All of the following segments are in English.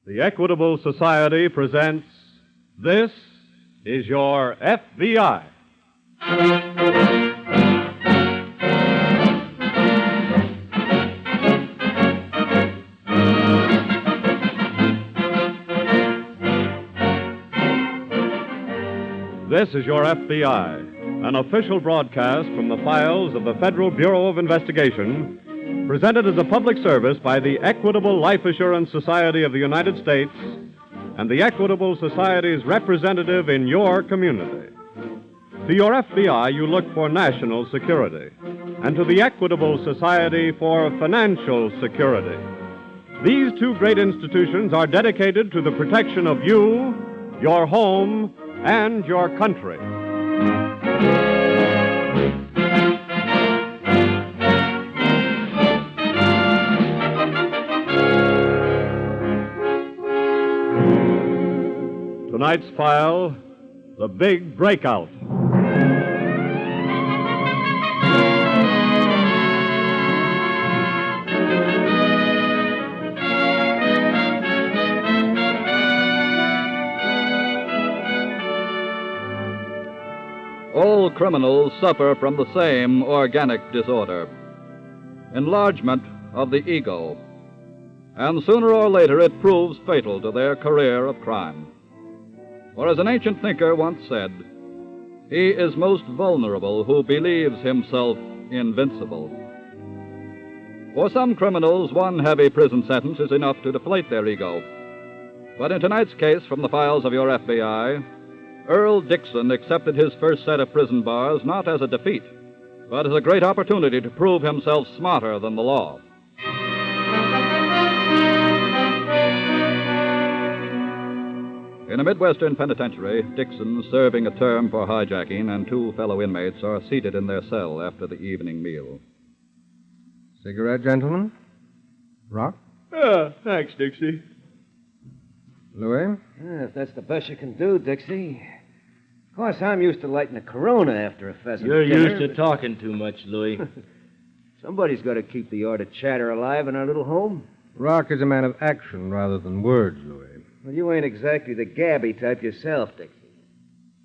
The Equitable Society presents This is Your FBI. This is Your FBI, an official broadcast from the files of the Federal Bureau of Investigation, presented as a public service by the Equitable Life Assurance Society of the United States and the Equitable Society's representative in your community. To your FBI, you look for national security, and to the Equitable Society for financial security. These two great institutions are dedicated to the protection of you, your home, and your country. Tonight's file, the big breakout. All criminals suffer from the same organic disorder, enlargement of the ego, and sooner or later it proves fatal to their career of crime. For as an ancient thinker once said, he is most vulnerable who believes himself invincible. For some criminals, one heavy prison sentence is enough to deflate their ego. But in tonight's case from the files of your FBI, Earl Dixon accepted his first set of prison bars not as a defeat, but as a great opportunity to prove himself smarter than the law. In a Midwestern penitentiary, Dixon, serving a term for hijacking, and two fellow inmates are seated in their cell after the evening meal. Cigarette, gentlemen? Rock? Thanks, Dixie. Louis? If that's the best you can do, Dixie. Of course, I'm used to lighting a Corona after a pheasant You're dinner, used to talking too much, Louis. Somebody's got to keep the art of chatter alive in our little home. Rock is a man of action rather than words, Louis. Well, you ain't exactly the gabby type yourself, Dixie.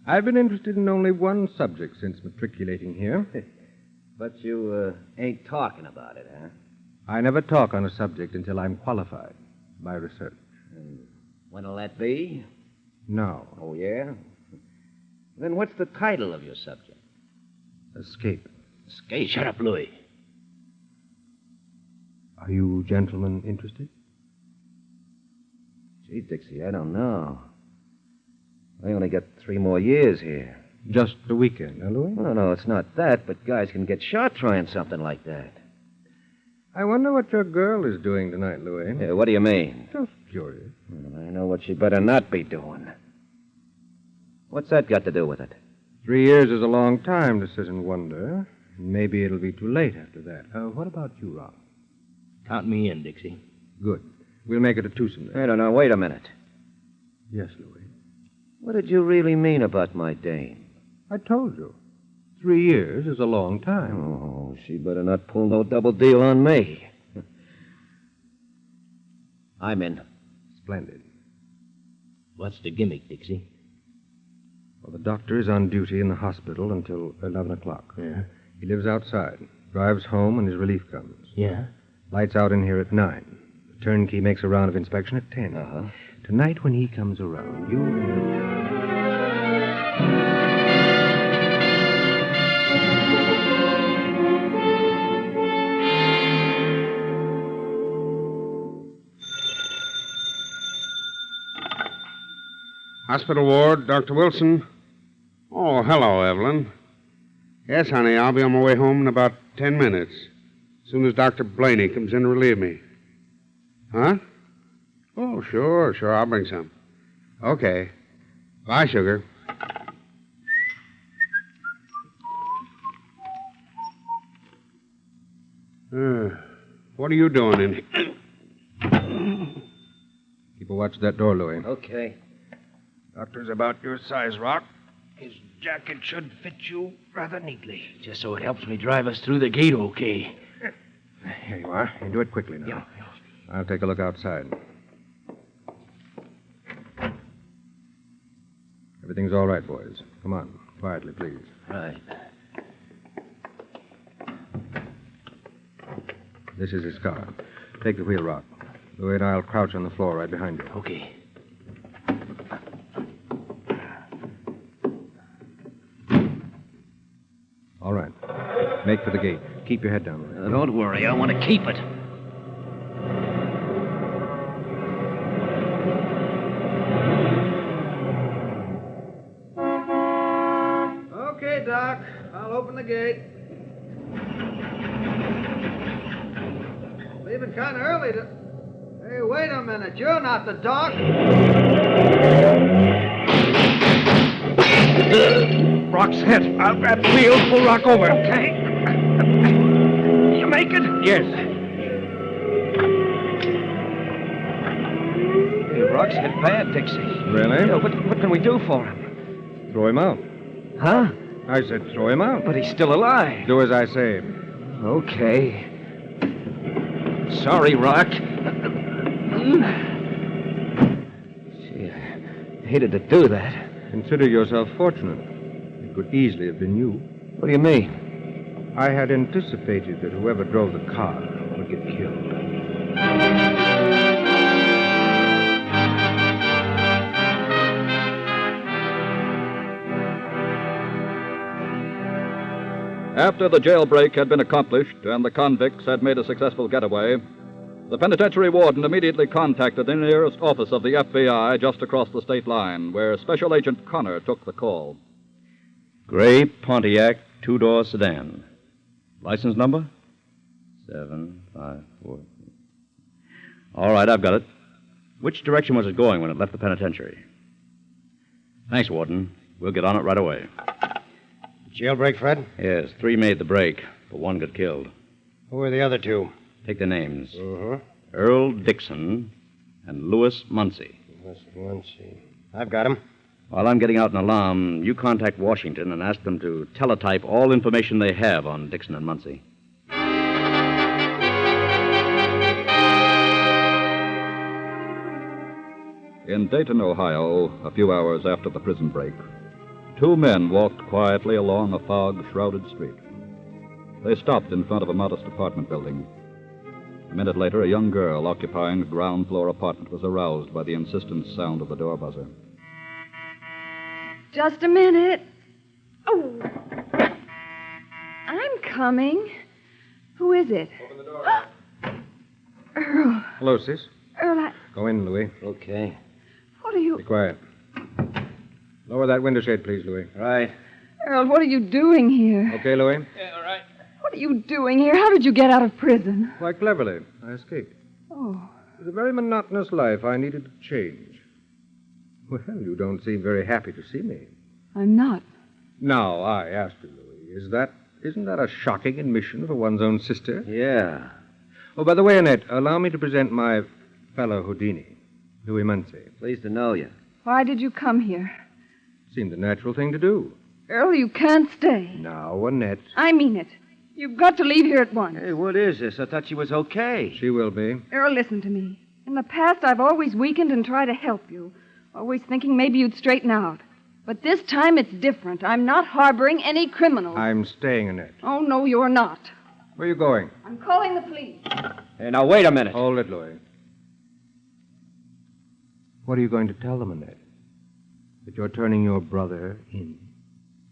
I've been interested in only one subject since matriculating here. But you ain't talking about it, huh? I never talk on a subject until I'm qualified by research. When'll that be? No. Oh, yeah? Then what's the title of your subject? Escape. Hey, shut up, Louis. Are you gentlemen interested? Gee, Dixie, I don't know. I only got 3 more years here. Just the weekend, huh, Louis? No, it's not that, but guys can get shot trying something like that. I wonder what your girl is doing tonight, Louis. Yeah, what do you mean? Just curious. Well, I know what she better not be doing. What's that got to do with it? 3 years is a long time to sit and wonder. Maybe it'll be too late after that. What about you, Rock? Count me in, Dixie. Good. We'll make it a twosome then. I don't know. Wait a minute. Yes, Louis. What did you really mean about my dame? I told you. 3 years is a long time. Oh, she better not pull no double deal on me. I'm in. Splendid. What's the gimmick, Dixie? Well, the doctor is on duty in the hospital until 11 o'clock. Yeah? He lives outside, drives home when his relief comes. Yeah? Lights out in here at 9. The turnkey makes a round of inspection at 10. Uh-huh. Tonight, when he comes around, you... Hospital ward, Dr. Wilson. Oh, hello, Evelyn. Yes, honey, I'll be on my way home in about 10 minutes. As soon as Dr. Blaney comes in to relieve me. Huh? Oh, sure, I'll bring some. Okay. Bye, sugar. What are you doing in here? Keep a watch of that door, Louis. Okay. Doctor's about your size, Rock. His jacket should fit you rather neatly. Just so it helps me drive us through the gate okay. Here you are. You do it quickly now. Yeah. I'll take a look outside. Everything's all right, boys. Come on. Quietly, please. Right. This is his car. Take the wheel, Rock. Louis and I'll crouch on the floor right behind you. Okay. All right. Make for the gate. Keep your head down, Louis. Don't worry. I want to keep it. Okay, Doc. I'll open the gate. Leaving kind of early to... Hey, wait a minute. You're not the doc. Rock's hit. I'll grab the wheel. Pull Rock over. Okay. You make it? Yes. Hey, Rock's hit bad, Dixie. Really? Yeah, what can we do for him? Throw him out. Huh? I said throw him out. But he's still alive. Do as I say. Okay. Sorry, Rock. Gee, I hated to do that. Consider yourself fortunate. It could easily have been you. What do you mean? I had anticipated that whoever drove the car would get killed. After the jailbreak had been accomplished and the convicts had made a successful getaway, the penitentiary warden immediately contacted the nearest office of the FBI just across the state line, where Special Agent Connor took the call. Gray Pontiac two-door sedan. License number? 754. All right, I've got it. Which direction was it going when it left the penitentiary? Thanks, Warden. We'll get on it right away. Jailbreak, Fred? Yes, 3 made the break, but 1 got killed. Who are the other 2? Take their names. Uh-huh. Earl Dixon and Louis Muncie. Let's see. I've got him. While I'm getting out an alarm, you contact Washington and ask them to teletype all information they have on Dixon and Muncie. In Dayton, Ohio, a few hours after the prison break, 2 men walked quietly along a fog-shrouded street. They stopped in front of a modest apartment building. A minute later, a young girl occupying a ground-floor apartment was aroused by the insistent sound of the door buzzer. Just a minute. Oh. I'm coming. Who is it? Open the door. Earl. Hello, sis. Earl, Go in, Louis. Okay. what are you... Be quiet. Lower that window shade, please, Louis. Right. Earl, what are you doing here? Okay, Louis? What are you doing here? How did you get out of prison? Quite cleverly. I escaped. Oh, It was a very monotonous life. I needed to change. Well, you don't seem very happy to see me. I'm not. Now, I ask you, Louis, isn't that a shocking admission for one's own sister? Yeah. Oh, by the way, Annette, allow me to present my fellow Houdini, Louis Muncie. Pleased to know you. Why did you come here? Seemed the natural thing to do. Earl, you can't stay. Now, Annette. I mean it. You've got to leave here at once. Hey, what is this? I thought she was okay. She will be. Earl, listen to me. In the past, I've always weakened and tried to help you, always thinking maybe you'd straighten out. But this time it's different. I'm not harboring any criminals. I'm staying, Annette. Oh, no, you're not. Where are you going? I'm calling the police. Hey, now, wait a minute. Hold it, Louis. What are you going to tell them, Annette? That you're turning your brother in?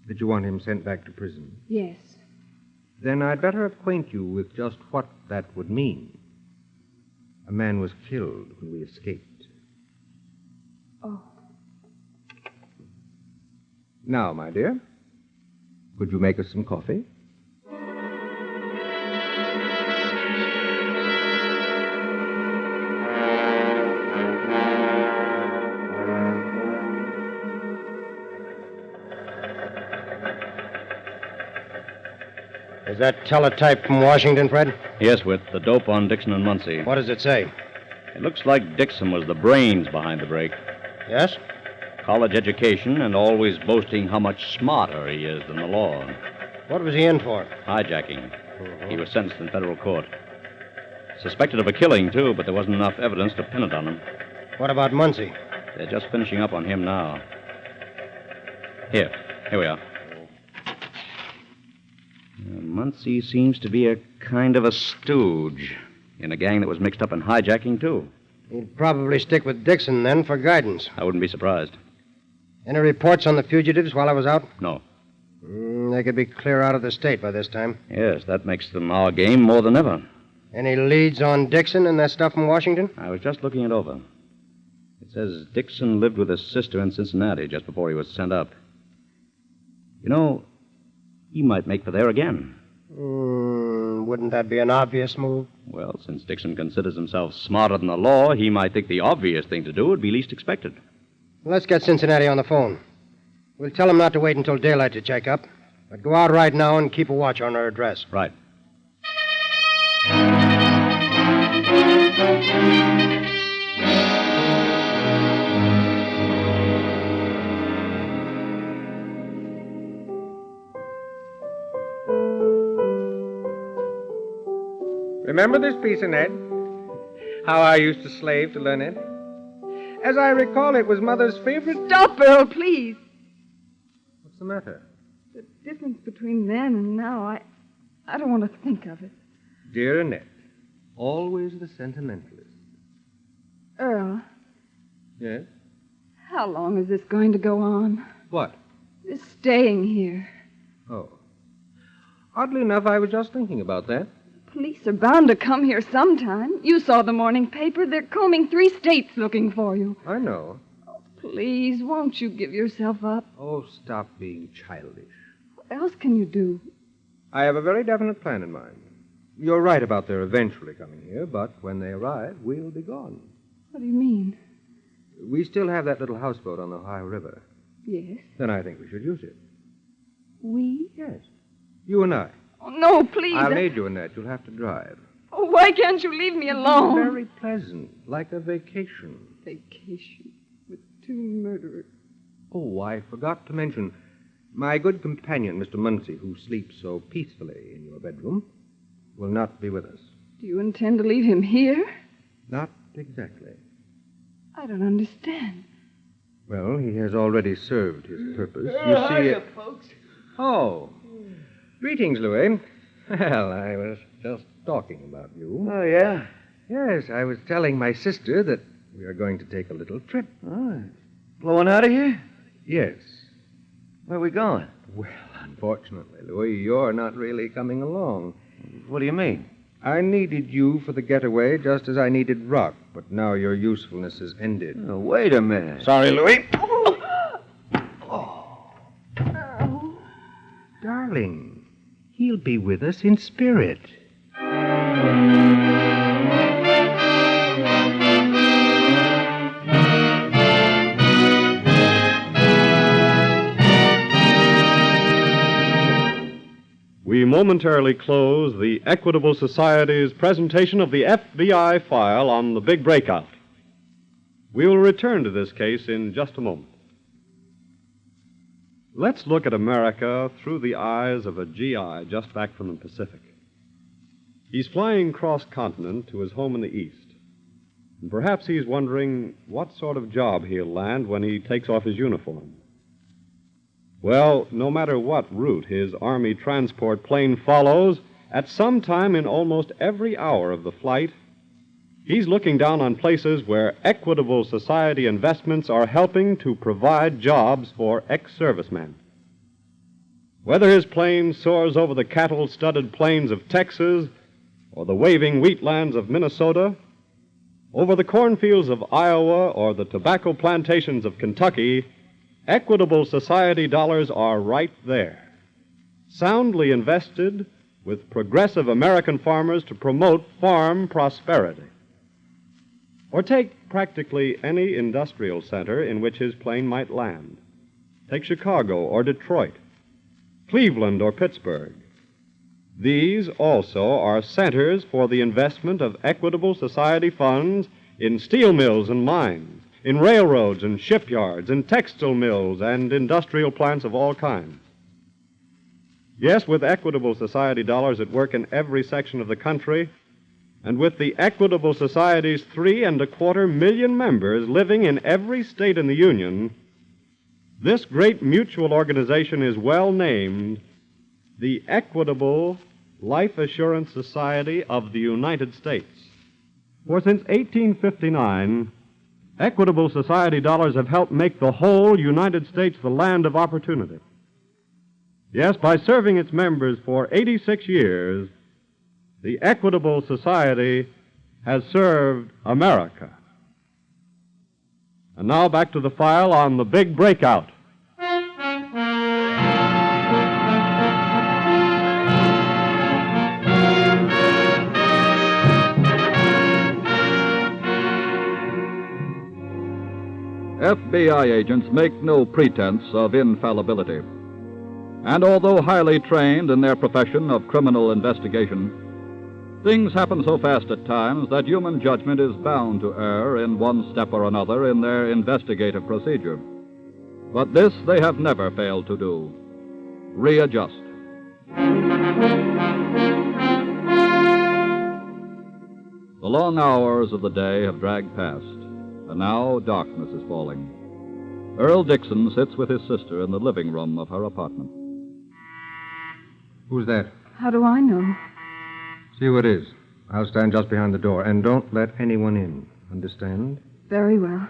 That you want him sent back to prison? Yes. Then I'd better acquaint you with just what that would mean. A man was killed when we escaped. Oh. Now, my dear, could you make us some coffee? Is that teletype from Washington, Fred? Yes, Whit, the dope on Dixon and Muncie. What does it say? It looks like Dixon was the brains behind the break. Yes? College education and always boasting how much smarter he is than the law. What was he in for? Hijacking. He was sentenced in federal court. Suspected of a killing, too, but there wasn't enough evidence to pin it on him. What about Muncie? They're just finishing up on him now. Here we are. Muncie seems to be a kind of a stooge in a gang that was mixed up in hijacking, too. He'd probably stick with Dixon then for guidance. I wouldn't be surprised. Any reports on the fugitives while I was out? No. They could be clear out of the state by this time. Yes, that makes them our game more than ever. Any leads on Dixon and that stuff from Washington? I was just looking it over. It says Dixon lived with his sister in Cincinnati just before he was sent up. You know, he might make for there again. Wouldn't that be an obvious move? Well, since Dixon considers himself smarter than the law, he might think the obvious thing to do would be least expected. Let's get Cincinnati on the phone. We'll tell him not to wait until daylight to check up, but go out right now and keep a watch on her address. Right. Remember this piece, Annette? How I used to slave to learn it? As I recall, it was Mother's favorite... Stop, Earl, please. What's the matter? The difference between then and now, I don't want to think of it. Dear Annette, always the sentimentalist. Earl, Yes? how long is this going to go on? What? This staying here. Oh. Oddly enough, I was just thinking about that. Police are bound to come here sometime. You saw the morning paper. They're combing 3 states looking for you. I know. Please, won't you give yourself up? Oh, stop being childish. What else can you do? I have a very definite plan in mind. You're right about their eventually coming here, but when they arrive, we'll be gone. What do you mean? We still have that little houseboat on the Ohio River. Yes. Then I think we should use it. We? Yes. You and I. Oh, no, please. I'll aid you in that. You'll have to drive. Oh, why can't you leave me alone? Very pleasant, like a vacation. Vacation with 2 murderers. Oh, I forgot to mention, my good companion, Mr. Muncie, who sleeps so peacefully in your bedroom, will not be with us. Do you intend to leave him here? Not exactly. I don't understand. Well, he has already served his purpose. You see, folks. Oh. Greetings, Louis. Well, I was just talking about you. Oh, yeah? Yes, I was telling my sister that we are going to take a little trip. Oh, blowing out of here? Yes. Where are we going? Well, unfortunately, Louis, you're not really coming along. What do you mean? I needed you for the getaway just as I needed Rock, but now your usefulness has ended. Oh, wait a minute. Sorry, Louis. Darling, he'll be with us in spirit. We momentarily close the Equitable Society's presentation of the FBI file on the big breakout. We will return to this case in just a moment. Let's look at America through the eyes of a GI just back from the Pacific. He's flying cross-continent to his home in the East. And perhaps he's wondering what sort of job he'll land when he takes off his uniform. Well, no matter what route his Army transport plane follows, at some time in almost every hour of the flight, he's looking down on places where Equitable Society investments are helping to provide jobs for ex-servicemen. Whether his plane soars over the cattle-studded plains of Texas or the waving wheatlands of Minnesota, over the cornfields of Iowa or the tobacco plantations of Kentucky, Equitable Society dollars are right there, soundly invested with progressive American farmers to promote farm prosperity. Or take practically any industrial center in which his plane might land. Take Chicago or Detroit, Cleveland or Pittsburgh. These also are centers for the investment of Equitable Society funds in steel mills and mines, in railroads and shipyards, in textile mills and industrial plants of all kinds. Yes, with Equitable Society dollars at work in every section of the country, and with the Equitable Society's 3.25 million members living in every state in the Union, This great mutual organization is well named the Equitable Life Assurance Society of the United States. For since 1859, Equitable Society dollars have helped make the whole United States the land of opportunity. Yes, by serving its members for 86 years, the Equitable Society has served America. And now back to the file on the big breakout. FBI agents make no pretense of infallibility. And although highly trained in their profession of criminal investigation, things happen so fast at times that human judgment is bound to err in one step or another in their investigative procedure. But this they have never failed to do: readjust. The long hours of the day have dragged past, and now darkness is falling. Earl Dixon sits with his sister in the living room of her apartment. Who's that? How do I know? See who it is. I'll stand just behind the door, and don't let anyone in. Understand? Very well.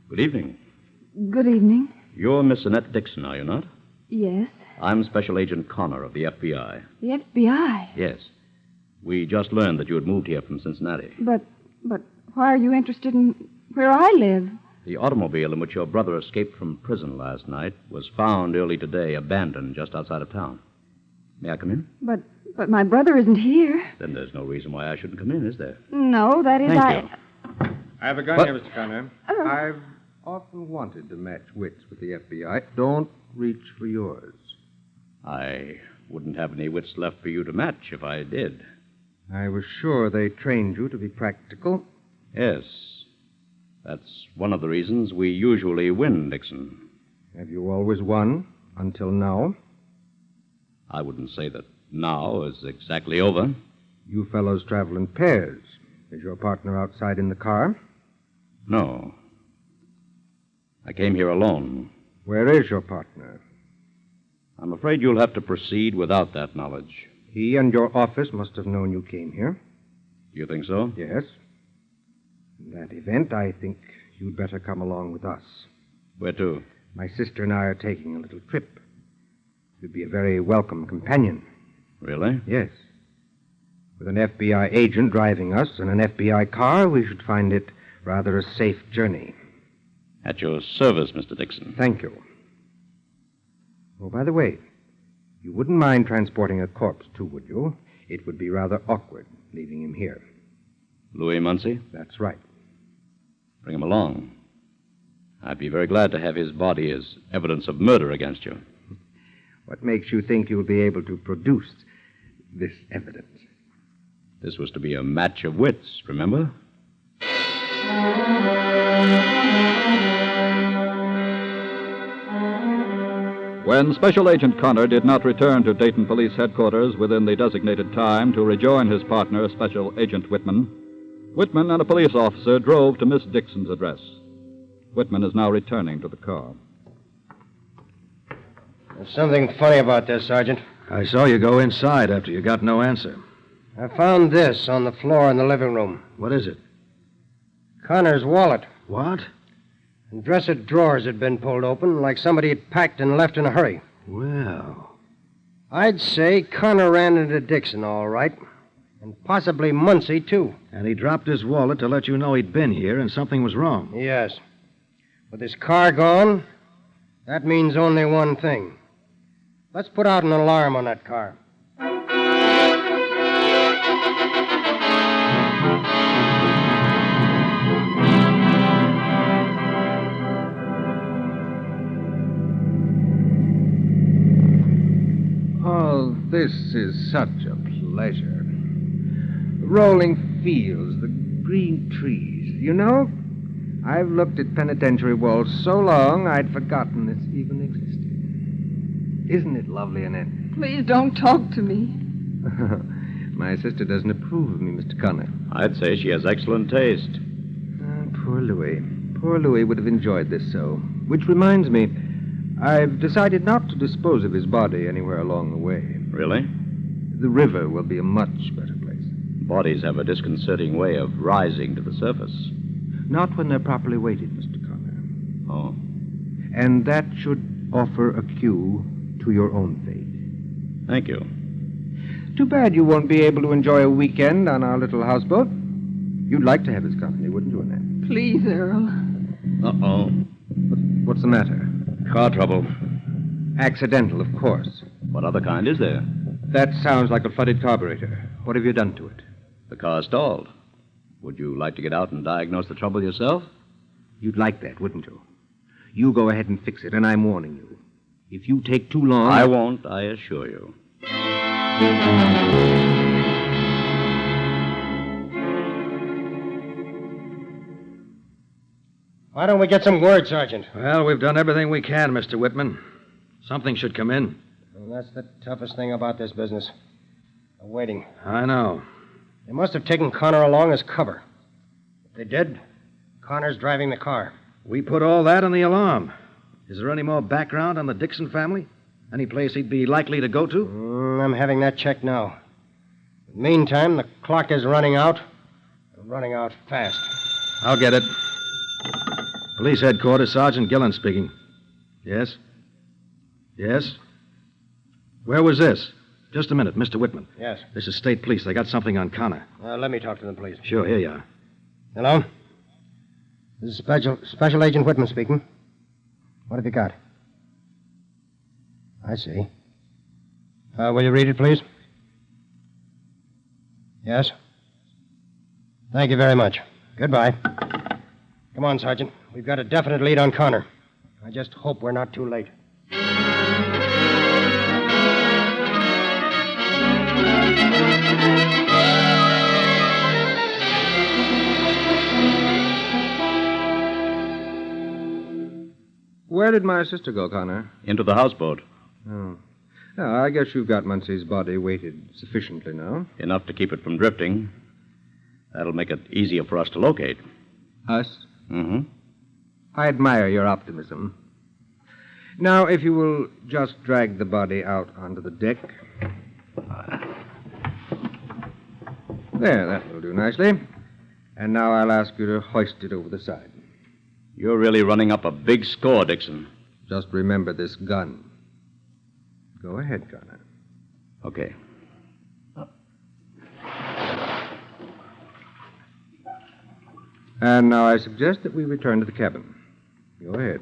Good evening. Good evening. You're Miss Annette Dixon, are you not? Yes. I'm Special Agent Connor of the FBI. The FBI? Yes. We just learned that you had moved here from Cincinnati. But why are you interested in where I live? The automobile in which your brother escaped from prison last night was found early today, abandoned just outside of town. May I come in? But my brother isn't here. Then there's no reason why I shouldn't come in, is there? No, that is Thank you. I have a gun here, Mr. Connor. I've often wanted to match wits with the FBI. Don't reach for yours. I wouldn't have any wits left for you to match if I did. I was sure they trained you to be practical. Yes. That's one of the reasons we usually win, Dixon. Have you always won until now? I wouldn't say that now is exactly over. You fellows travel in pairs. Is your partner outside in the car? No. I came here alone. Where is your partner? I'm afraid you'll have to proceed without that knowledge. He and your office must have known you came here. You think so? Yes. In that event, I think you'd better come along with us. Where to? My sister and I are taking a little trip. You'd be a very welcome companion. Really? Yes. With an FBI agent driving us in an FBI car, we should find it rather a safe journey. At your service, Mr. Dixon. Thank you. Oh, by the way, you wouldn't mind transporting a corpse, too, would you? It would be rather awkward leaving him here. Louis Muncie? That's right. Bring him along. I'd be very glad to have his body as evidence of murder against you. What makes you think you'll be able to produce this evidence? This was to be a match of wits, remember? When Special Agent Connor did not return to Dayton Police Headquarters within the designated time to rejoin his partner, Special Agent Whitman, Whitman and a police officer drove to Miss Dixon's address. Whitman is now returning to the car. There's something funny about this, Sergeant. I saw you go inside after you got no answer. I found this on the floor in the living room. What is it? Connor's wallet. What? And dresser drawers had been pulled open like somebody had packed and left in a hurry. Well. I'd say Connor ran into Dixon, all right. And possibly Muncie, too. And he dropped his wallet to let you know he'd been here and something was wrong. Yes. With his car gone, that means only one thing. Let's put out an alarm on that car. Oh, this is such a pleasure. The rolling fields, the green trees. You know, I've looked at penitentiary walls so long I'd forgotten this even existed. Isn't it lovely, Annette? Please don't talk to me. My sister doesn't approve of me, Mr. Connor. I'd say she has excellent taste. Poor Louis. Poor Louis would have enjoyed this so. Which reminds me, I've decided not to dispose of his body anywhere along the way. Really? The river will be a much better place. Bodies have a disconcerting way of rising to the surface. Not when they're properly weighted, Mr. Connor. Oh? And that should offer a cue to your own fate. Thank you. Too bad you won't be able to enjoy a weekend on our little houseboat. You'd like to have his company, wouldn't you, Annette? Please, Earl. Uh-oh. What's the matter? Car trouble. Accidental, of course. What other kind is there? That sounds like a flooded carburetor. What have you done to it? The car stalled. Would you like to get out and diagnose the trouble yourself? You'd like that, wouldn't you? You go ahead and fix it, and I'm warning you. If you take too long... I won't, I assure you. Why don't we get some word, Sergeant? Well, we've done everything we can, Mr. Whitman. Something should come in. Well, that's the toughest thing about this business. The waiting. I know. They must have taken Connor along as cover. If they did, Connor's driving the car. We put all that on the alarm. Is there any more background on the Dixon family? Any place he'd be likely to go to? I'm having that checked now. Meantime, the clock is running out. Running out fast. I'll get it. Police headquarters, Sergeant Gillen speaking. Yes? Yes? Where was this? Just a minute, Mr. Whitman. Yes. This is state police. They got something on Connor. Let me talk to them, please. Sure, here you are. Hello? This is Special Agent Whitman speaking. What have you got? I see. Will you read it, please? Yes? Thank you very much. Goodbye. Come on, Sergeant. We've got a definite lead on Connor. I just hope we're not too late. Where did my sister go, Connor? Into the houseboat. Oh. Yeah, I guess you've got Muncie's body weighted sufficiently now. Enough to keep it from drifting. That'll make it easier for us to locate. Us? Mm-hmm. I admire your optimism. Now, if you will just drag the body out onto the deck. There, that will do nicely. And now I'll ask you to hoist it over the side. You're really running up a big score, Dixon. Just remember this gun. Go ahead, Connor. Okay. And now I suggest that we return to the cabin. Go ahead.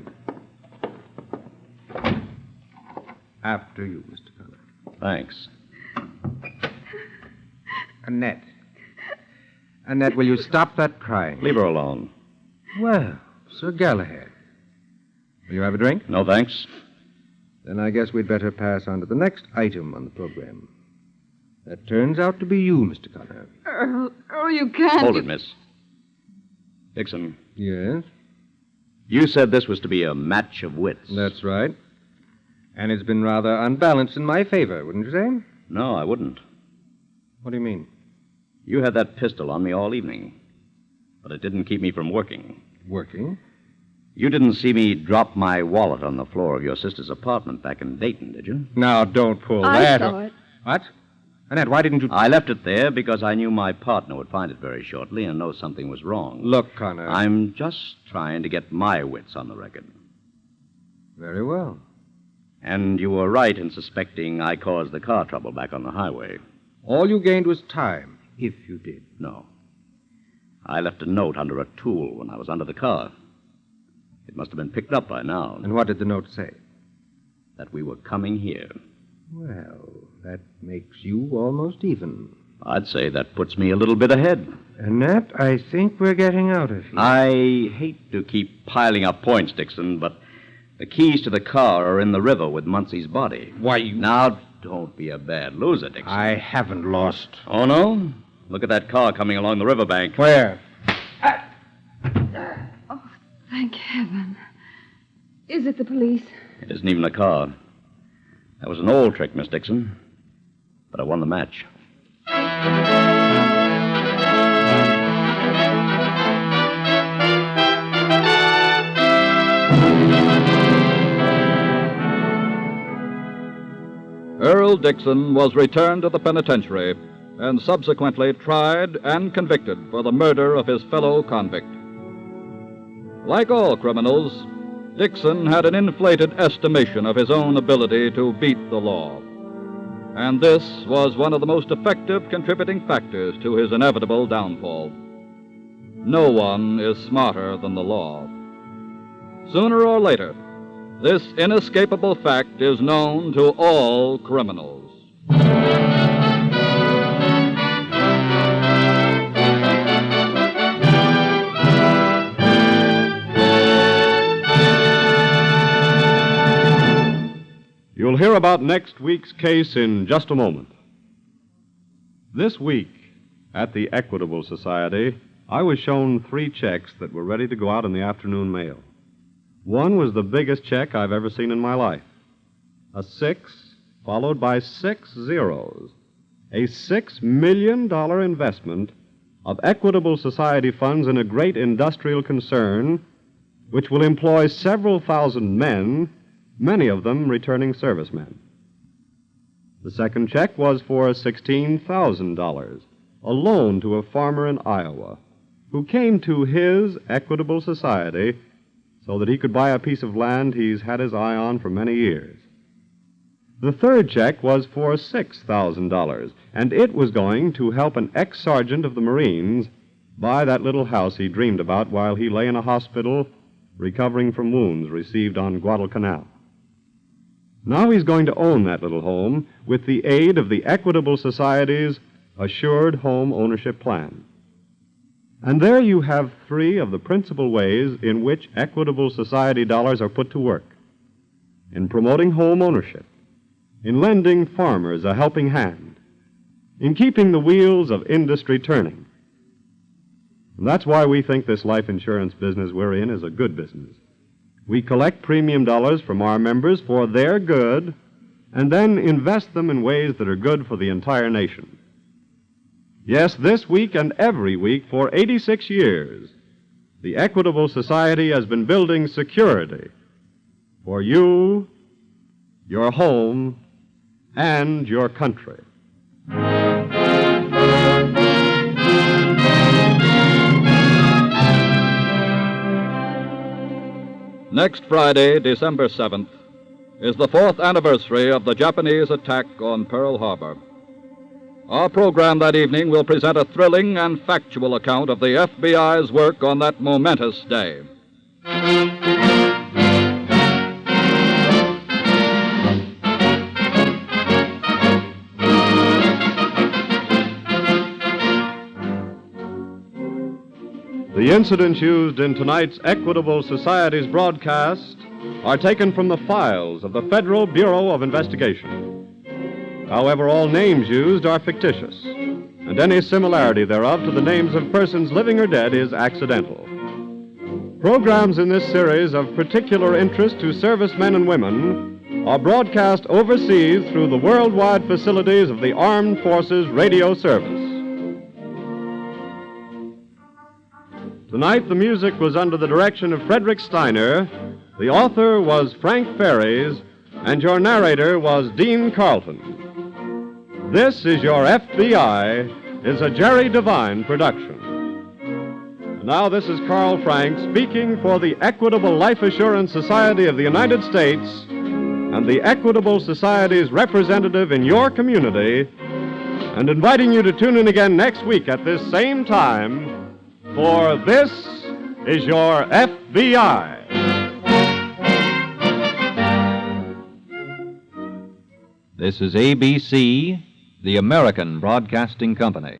After you, Mr. Connor. Thanks. Annette. Annette, will you stop that crying? Leave her alone. Well, Sir Galahad. Will you have a drink? No, thanks. Then I guess we'd better pass on to the next item on the program. That turns out to be you, Mr. Connor. Earl, you can't. Hold it, miss. Dixon, Yes? you said this was to be a match of wits. That's right. And it's been rather unbalanced in my favor, wouldn't you say? No, I wouldn't. What do you mean? You had that pistol on me all evening. But it didn't keep me from working. Working? You didn't see me drop my wallet on the floor of your sister's apartment back in Dayton, did you? Now, don't pull I that. saw it. What? Annette, why didn't you... I left it there because I knew my partner would find it very shortly and know something was wrong. Look, Connor. I'm just trying to get my wits on the record. Very well. And you were right in suspecting I caused the car trouble back on the highway. All you gained was time, if you did. No. I left a note under a tool when I was under the car. It must have been picked up by now. And what did the note say? That we were coming here. Well, that makes you almost even. I'd say that puts me a little bit ahead. Annette, I think we're getting out of here. I hate to keep piling up points, Dixon, but the keys to the car are in the river with Muncie's body. Why, you... Now, don't be a bad loser, Dixon. I haven't lost. Oh, no? Look at that car coming along the riverbank. Where? Oh, thank heaven. Is it the police? It isn't even a car. That was an old trick, Miss Dixon. But I won the match. Samuel Dixon was returned to the penitentiary and subsequently tried and convicted for the murder of his fellow convict. Like all criminals, Dixon had an inflated estimation of his own ability to beat the law. And this was one of the most effective contributing factors to his inevitable downfall. No one is smarter than the law. Sooner or later, this inescapable fact is known to all criminals. You'll hear about next week's case in just a moment. This week, at the Equitable Society, I was shown 3 checks that were ready to go out in the afternoon mail. One was the biggest check I've ever seen in my life. A 6 followed by 6 zeros. A $6 million investment of Equitable Society funds in a great industrial concern which will employ several thousand men, many of them returning servicemen. The second check was for $16,000, a loan to a farmer in Iowa who came to his Equitable Society so that he could buy a piece of land he's had his eye on for many years. The third check was for $6,000, and it was going to help an ex-sergeant of the Marines buy that little house he dreamed about while he lay in a hospital recovering from wounds received on Guadalcanal. Now he's going to own that little home with the aid of the Equitable Society's Assured Home Ownership Plan. And there you have 3 of the principal ways in which Equitable Society dollars are put to work. In promoting home ownership, in lending farmers a helping hand, in keeping the wheels of industry turning. And that's why we think this life insurance business we're in is a good business. We collect premium dollars from our members for their good and then invest them in ways that are good for the entire nation. Yes, this week and every week for 86 years, the Equitable Society has been building security for you, your home, and your country. Next Friday, December 7th, is the 4th anniversary of the Japanese attack on Pearl Harbor. Our program that evening will present a thrilling and factual account of the FBI's work on that momentous day. The incidents used in tonight's Equitable Society's broadcast are taken from the files of the Federal Bureau of Investigation. However, all names used are fictitious, and any similarity thereof to the names of persons living or dead is accidental. Programs in this series of particular interest to servicemen and women are broadcast overseas through the worldwide facilities of the Armed Forces Radio Service. Tonight, the music was under the direction of Frederick Steiner, the author was Frank Ferries, and your narrator was Dean Carlton. This is Your FBI is a Jerry Devine production. And now this is Carl Frank speaking for the Equitable Life Assurance Society of the United States and the Equitable Society's representative in your community, and inviting you to tune in again next week at this same time for This is Your FBI. This is ABC, the American Broadcasting Company.